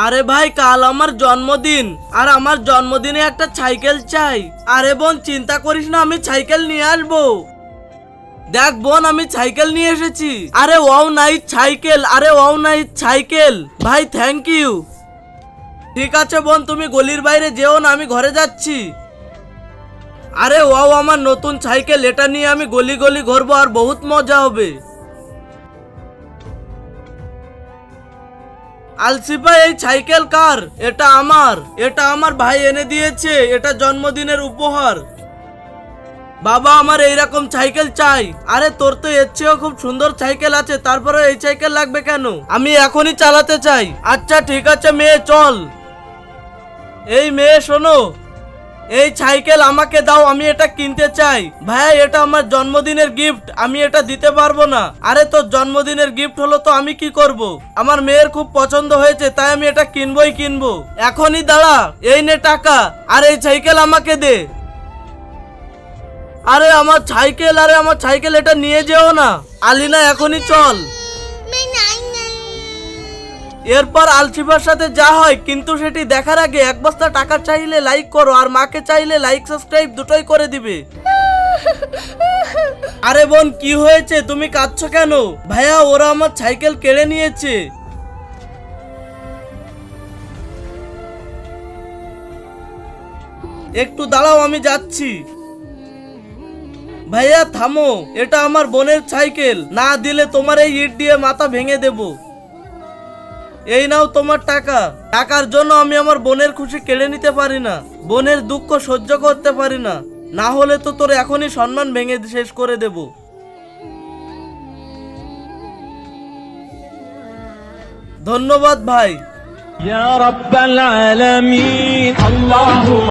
আরে ভাই কাল আমার জন্মদিন, আর আমার জন্মদিনে একটা সাইকেল চাই। আরে বোন চিন্তা করিস না, আমি সাইকেল নিয়ে আসবো। দেখ বোন আমি সাইকেল নিয়ে এসেছি। আরে ওয়াও নাইস সাইকেল, আরে ওয়াও নাইস সাইকেল ভাই, থ্যাংক ইউ। ঠিক আছে বোন তুমি গলির বাইরে যেও না, আমি ঘরে যাচ্ছি। আরে ওয়াও আমার নতুন সাইকেল, এটা নিয়ে আমি গলি গলি ঘুরবো আর বহুত মজা হবে। আলসিফা এই সাইকেল কার? এটা আমার ভাই এনে দিয়েছে, এটা জন্মদিনের উপহার। বাবা আমার এইরকম সাইকেল চাই। আরে তোর তো এর চেয়েও খুব সুন্দর সাইকেল আছে, তারপরে এই সাইকেল লাগবে কেন? আমি এখনই চালাতে চাই। আচ্ছা ঠিক আছে মেয়ে চল। এই মেয়ে শোনো, এই সাইকেল আমাকে দাও, আমি এটা কিনতে চাই। ভাই এটা আমার জন্মদিনের গিফট, আমি এটা দিতে পারবো না। আরে তোর জন্মদিনের গিফট হলো তো আমি কি করব? আমার মেয়ের খুব পছন্দ হয়েছে, তাই আমি এটা কিনবই কিনবো। এখনই দাঁড়া, এই নে টাকা, আর এই সাইকেল আমাকে দে। আরে আমার সাইকেল, এটা নিয়ে যেও না। আলিনা এখনই চল। এরপর আলসিফার সাথে যা হয় কিন্তু সেটি দেখার আগে এক বস্তা টাকা চাইলে লাইক করো, আর মাকে চাইলে লাইক সাবস্ক্রাইব দুটোই করে দিবে। আরে বোন কি হয়েছে, তুমি কাঁদছো কেন? ভাইয়া ওরা আমার সাইকেল কেড়ে নিয়েছে। একটু দাঁড়াও আমি যাচ্ছি। ভাইয়া থামো, এটা আমার বোনের সাইকেল, না দিলে তোমার এই ইট দিয়ে মাথা ভেঙে দেব। এই নাও তোমার টাকা। টাকার জন্য আমি আমার বোনের খুশি কেড়ে নিতে পারি না, বোনের দুঃখ সহ্য করতে পারি না, না হলে তো তোর এখনই সম্মান ভেঙে শেষ করে দেব। ধন্যবাদ ভাই। ইয়া রাব্বাল আলামিন আল্লাহু